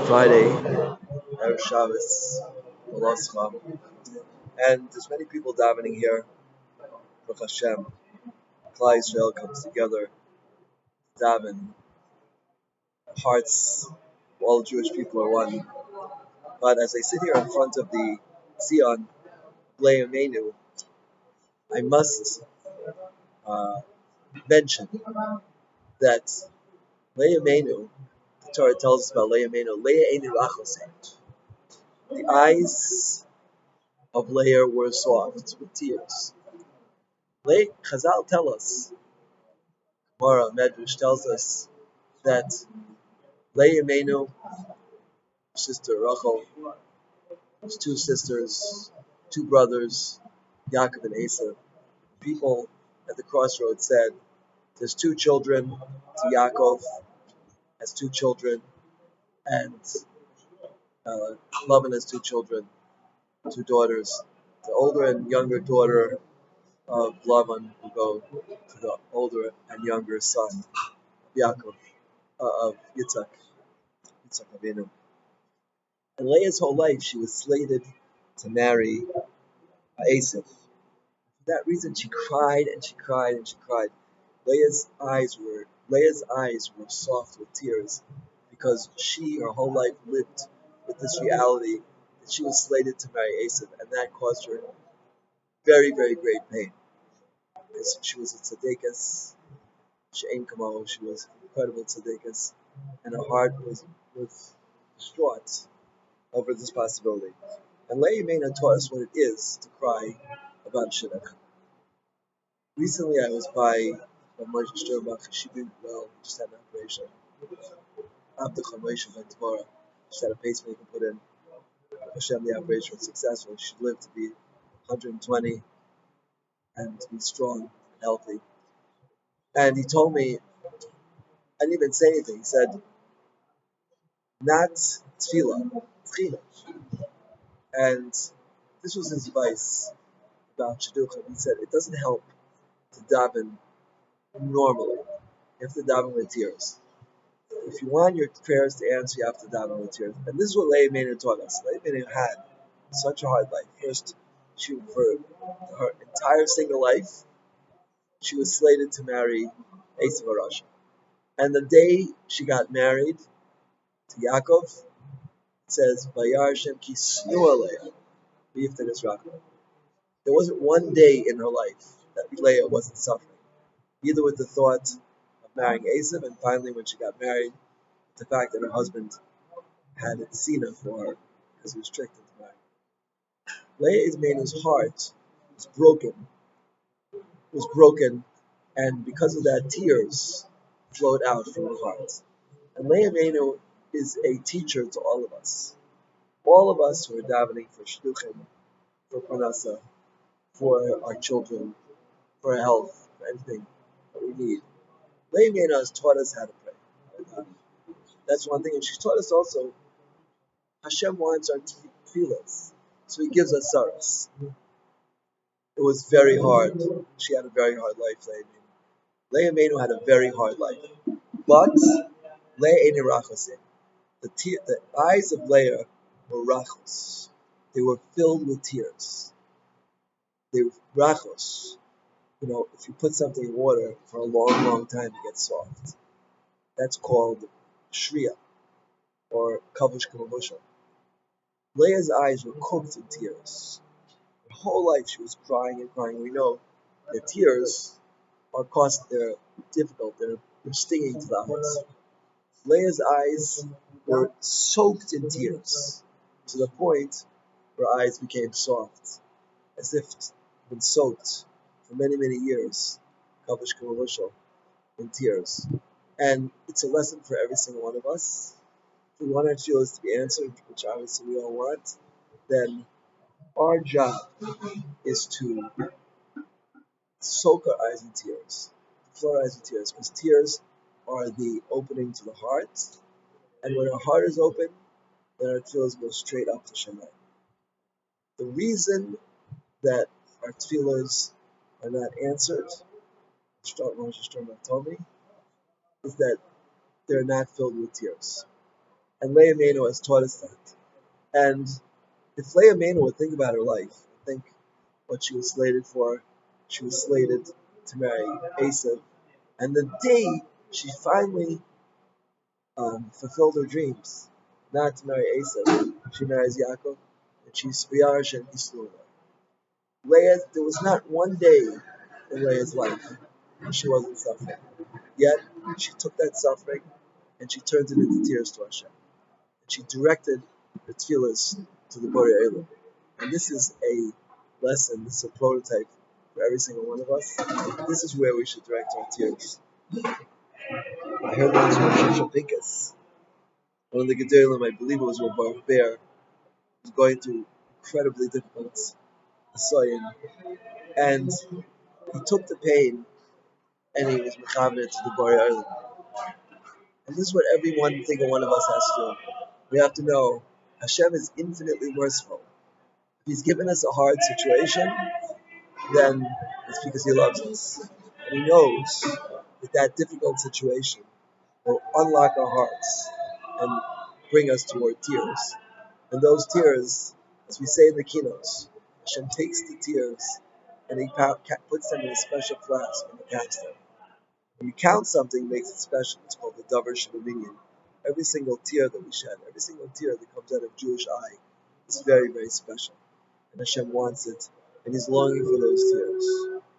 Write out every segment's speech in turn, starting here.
Friday, Yerushalayim, Kollel Toras Chaim, and there's many people davening here. Baruch Hashem, Kollel Israel comes together, daven. Hearts, all Jewish people are one. But as I sit here in front of the Zion, Leah menu, I must mention that Leah menu, the Torah tells us about Leah menu, Leah einu rachoseh. The eyes of Leah were soft with tears. Chazal tell us, Gemara Medrash tells us that Leah menu, sister Rachel, his two sisters, two brothers, Yaakov and Esav. People at the crossroads said, there's two children to Yaakov, has two children, and Laban has two children, two daughters. The older and younger daughter of Laban will go to the older and younger son, Yaakov, of Yitzchak Avinu. And Leah's whole life, she was slated to marry Esav. For that reason, she cried and she cried and she cried. Leah's eyes were soft with tears because she, her whole life, lived with this reality that she was slated to marry Esav, and that caused her very, very great pain. Because she was a tzaddikas, she was incredible tzaddikas, and her heart was distraught over this possibility. And Leah Mena taught us what it is to cry about shidduch. Recently, I was by Moshe Sternbach. She did well. Just had an operation. She had a pacemaker put in. Hashem, the operation was successful. She lived to be 120 and to be strong and healthy. And he told me, I didn't even say anything. He said, not tefillah, tefillah. And this was his advice about shidduchim. He said, it doesn't help to daven normally. You have to daven with tears. If you want your prayers to answer, you have to daven with tears. And this is what Leah Mena taught us. Leah Mena had such a hard life. First, for her entire single life, she was slated to marry Esav HaRasha. And the day she got married to Yaakov, it says, Vayar Hashem ki snua Leah, v'yiftagas Rachel. There wasn't one day in her life that Leah wasn't suffering, either with the thought of marrying Esav, and finally when she got married, the fact that her husband had a sina for her because he was tricked into marrying. Leah Menu's heart was broken, and because of that, tears flowed out from her heart. And Leah Menu is a teacher to all of us. All of us who are davening for shidduchim, for parnasa, for our children, for our health, for anything that we need. Leah Menu has taught us how to pray. That's one thing. And she's taught us also, Hashem wants our tefillas, so He gives us saras. It was very hard. She had a very hard life, Leah Menu. Leah Menu had a very hard life. But, Leah einu rachoseh. The eyes of Leah were rachos. They were filled with tears. They were rachos. You know, if you put something in water for a long, long time, it gets soft. That's called shriya, or kavush kamavushal. Leah's eyes were cooked in tears. Her whole life she was crying and crying. We know that tears they're difficult, they're stinging to the eyes. Leah's eyes were soaked in tears to the point where her eyes became soft, as if been soaked for many, many years, kavush kamavushal, in tears. And it's a lesson for every single one of us. If we want our tefillas to be answered, which obviously we all want, then our job is to soak our eyes in tears, flood our eyes in tears, because tears are the opening to the heart. And when our heart is open, then our tefillas go straight up to Shemayim. The reason that our tefillas are not answered, Moshe Sternbach told me, is that they're not filled with tears. And Leah Meno has taught us that. And if Leah Meno would think about her life, think what she was slated for, she was slated to marry Esav. And the day she finally fulfilled her dreams, not to marry Esav, she marries Yaakov, and she's V'yarash and Yisroel. Leah, there was not one day in Leah's life when she wasn't suffering. Yet, she took that suffering and she turned it into tears to Hashem. And she directed her tefillas to the Borei Olam. And this is a lesson, this is a prototype for every single one of us. This is where we should direct our tears. I heard once from Shosha Pinkas, one of the Gedolim, I believe it was Rabbi Bear, was going through incredibly difficult asoyin, and he took the pain and he was mechaber to the Borei Olam. And this is what every single one of us has to do. We have to know Hashem is infinitely merciful. If He's given us a hard situation, then it's because He loves us. And He knows that that difficult situation will unlock our hearts and bring us toward tears. And those tears, as we say in the kinos, Hashem takes the tears and He puts them in a special flask and He counts them. When you count something, makes it special. It's called the Davar Shebaminion. Every single tear that we shed, every single tear that comes out of Jewish eye is very, very special. And Hashem wants it, and He's longing for those tears.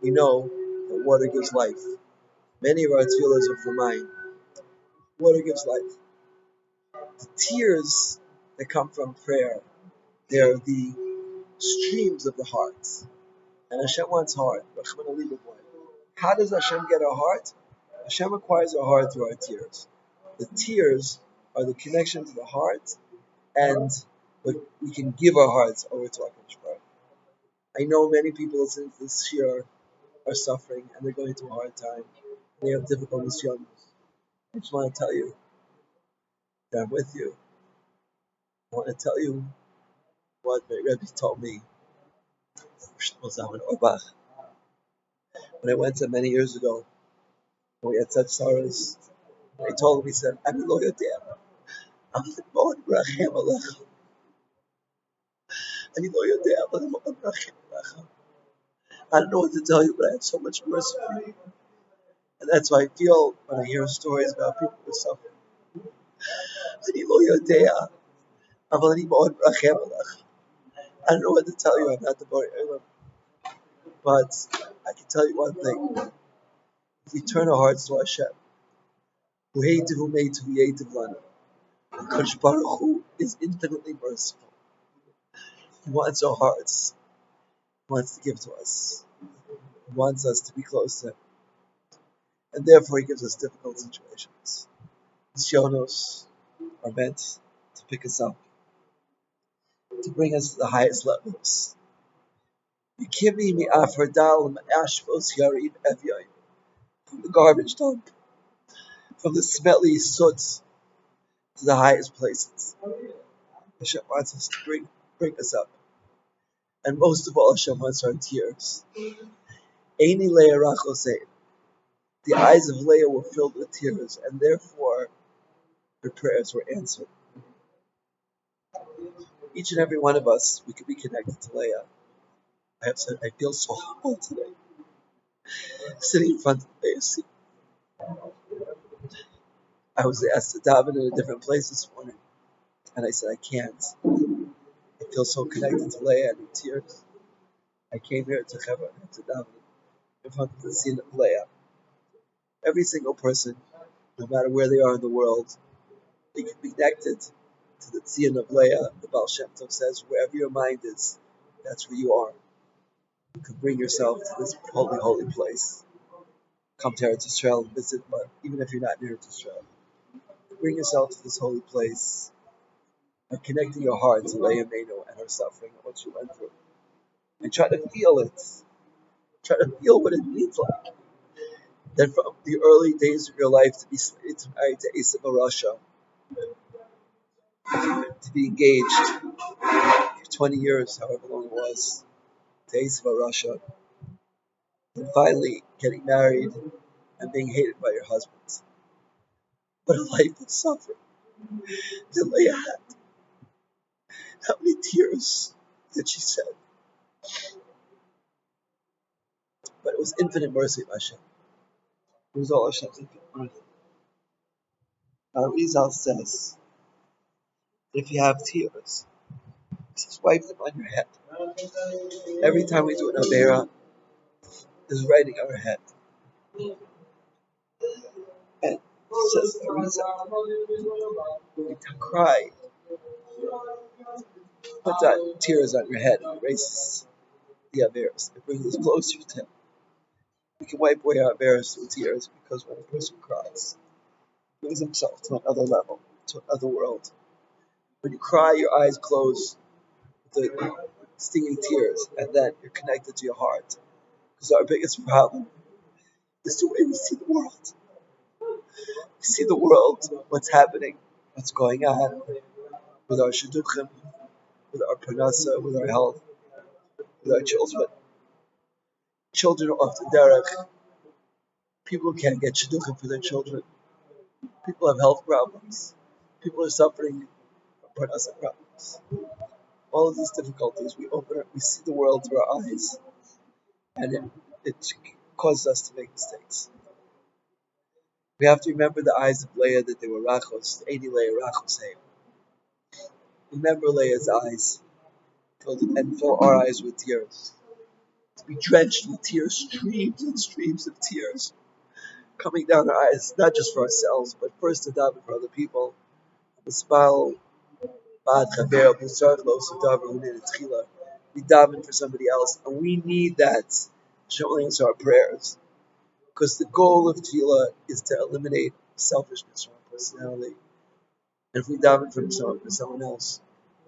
We know that water gives life. Many of our tefillahs are for mine. Water gives life. The tears that come from prayer, they're the streams of the heart. And Hashem wants heart. How does Hashem get our heart? Hashem acquires our heart through our tears. The tears are the connection to the heart, and we can give our hearts over to HaKadosh Baruch Hu. I know many people listening to this year are suffering, and they're going through a hard time. They have difficult issues. I just want to tell you that I'm with you. I want to tell you what my Rebbe told me when I went to him many years ago. When we had such sorrows, I told him, he said, I don't know your dad. I don't know what to tell you, but I have so much mercy for you. And that's why I feel when I hear stories about people who suffer. I don't know what to tell you, I'm not the Borei Olam. But I can tell you one thing. If we turn our hearts to Hashem, HaKadosh Baruch Hu is infinitely merciful. He wants our hearts. He wants to give to us. He wants us to be close to Him. And therefore He gives us difficult situations. These shonos are meant to pick us up, to bring us to the highest levels. From the garbage dump, from the smelly soot to the highest places. Hashem wants us to bring us up. And most of all, Hashem wants our tears. Eini Leah Rachosein. The eyes of Leah were filled with tears, and therefore her prayers were answered. Each and every one of us, we could be connected to Leah. I feel so humble today, sitting in front of the seat. I was asked to daven in a different place this morning, and I said, I can't. I feel so connected to Leah and in tears. I came here to Hebron to daven in front of the scene of Leah. Every single person, no matter where they are in the world, they can be connected to the scene of Leah. The Baal Shem Tov says, wherever your mind is, that's where you are. You can bring yourself to this holy, holy place. Come to Eretz Yisrael and visit, but even if you're not near Eretz Yisrael, bring yourself to this holy place and connecting your heart to Leah Meno and her suffering and what she went through. And try to feel it. Try to feel what it means like. That from the early days of your life to be slated to marry to Esav Rasha, to be engaged for 20 years, however long it was, to Esav Rasha, and finally getting married and being hated by your husband. But a life of suffering. that Leah had. How many tears did she shed? But it was infinite mercy of Hashem. It was all Hashem's infinite mercy. Rizal says, if you have tears, just wipe them on your head. Every time we do an Avera, is writing our head. And says Rizal, when you cry, put that tears on your head and erases the Averas. It brings us closer to Him. We can wipe away our Averas through tears because when a person cries, he brings himself to another level, to another world. When you cry, your eyes close with the stinging tears, and then you're connected to your heart. Because our biggest problem is the way we see the world. We see the world, what's happening, what's going on with our shidduchim, with our parnasa, with our health, with our children. Children are off the derech. People can't get shidduchim for their children. People have health problems. People are suffering from parnasa problems. All of these difficulties, we see the world through our eyes, and it causes us to make mistakes. We have to remember the eyes of Leah, that they were rachos, Eini Leah rachos heim. Remember Leah's eyes, and fill our eyes with tears. To be drenched with tears, streams and streams of tears coming down our eyes, not just for ourselves, but first to daven for other people. We daven for somebody else, and we need that. Hashem will answer our prayers. Because the goal of tefillah is to eliminate selfishness from our personality. And if we daven for someone else,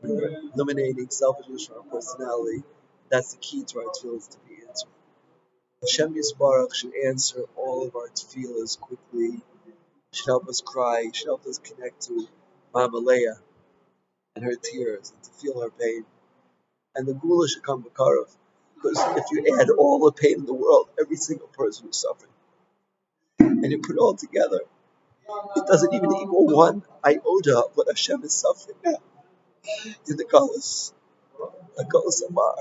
we're eliminating selfishness from our personality. That's the key to our tefillahs to be answered. Hashem Yisbarach should answer all of our tefillahs quickly. Should help us cry. Should help us connect to Mama Leah and her tears, and to feel her pain. And the Gula should come b'karov. Because if you add all the pain in the world, every single person who's suffering, and you put it all together, it doesn't even equal one iota of what Hashem is suffering now. In the Galus Amar,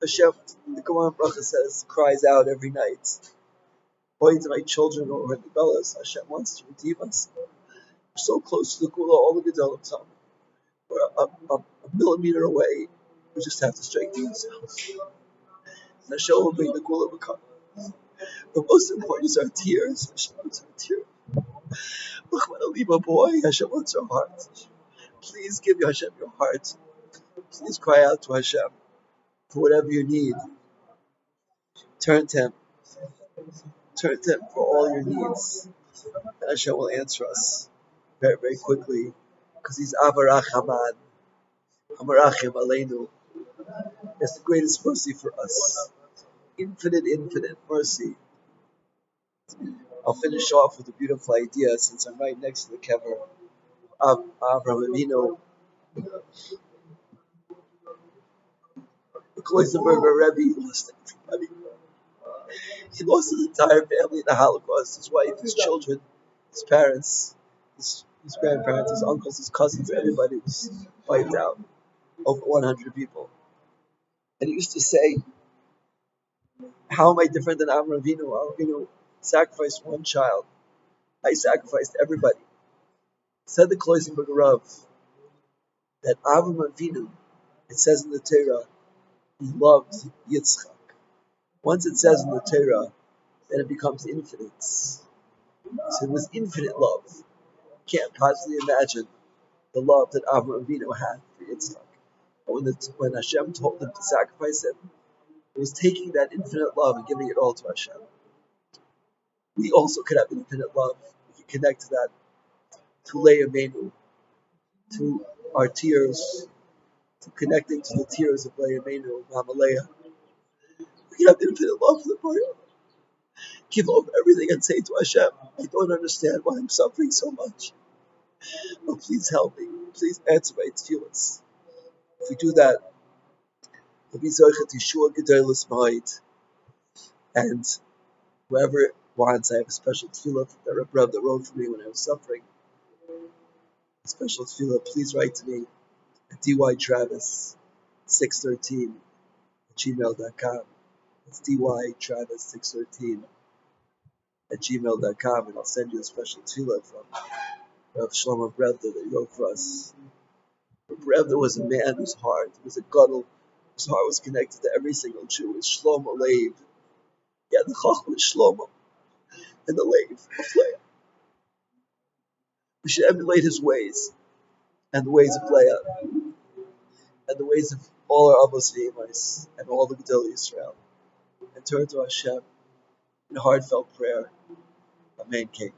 Hashem, the Gemara Bracha says, cries out every night, "Boy, to my children over in the Galus, Hashem wants to redeem us." We're so close to the Gula, all the Gedolim come. We're a millimeter away. We just have to strengthen ourselves. And Hashem will bring the Gula B'kar. But most important is our tears. Hashem wants our tears. Boy, Hashem wants our heart. Please give Hashem your heart. Please cry out to Hashem for whatever you need. Turn to Him. Turn to Him for all your needs. And Hashem will answer us very, very quickly. Because He's Avarach Haman. Amarachim Aleinu. That's the greatest mercy for us. Infinite, infinite mercy. I'll finish off with a beautiful idea, since I'm right next to the kever of Avraham Avinu. The Kloisenberger Rebbe lost everybody. He lost his entire family in the Holocaust. His wife, his children, his parents, his grandparents, his uncles, his cousins, everybody was wiped out. Over 100 people. And he used to say, how am I different than Avraham Avinu? Avraham Avinu sacrificed one child. I sacrificed everybody. Said the Kloisenberger Rav that Avraham Avinu, it says in the Torah, he loved Yitzchak. Once it says in the Torah, then it becomes infinite. So it was infinite love. You can't possibly imagine the love that Avraham Avinu had for Yitzchak. But when Hashem told him to sacrifice him, it was taking that infinite love and giving it all to Hashem. We also could have infinite love. We can connect to that, to Leah Menu, to our tears, to connecting to the tears of Leah Menu, Mama Leah. We can have infinite love for the Torah. Give up everything and say to Hashem, I don't understand why I'm suffering so much. Oh, please help me. Please answer my tefillahs. If we do that, we'll be Zoichet Yeshua Gedolos Ma'id. And whoever wants, I have a special tefillah that Rabbi Rav that wrote for me when I was suffering. Special tefillah, please write to me at dytravis613@gmail.com. It's dytravis613@gmail.com, and I'll send you a special tefillah from Rav Shlomo Brevda that he wrote for us. Brevda was a man whose heart was a gadol, whose heart was connected to every single Jew. It's Shlomo Lev. He had the chacham of Shlomo and the Lev of Leah. We should emulate his ways and the ways of Leah and the ways of all our Avos V'imos and all the Gedolei Yisrael, and turn to Hashem in heartfelt prayer. Amen. King.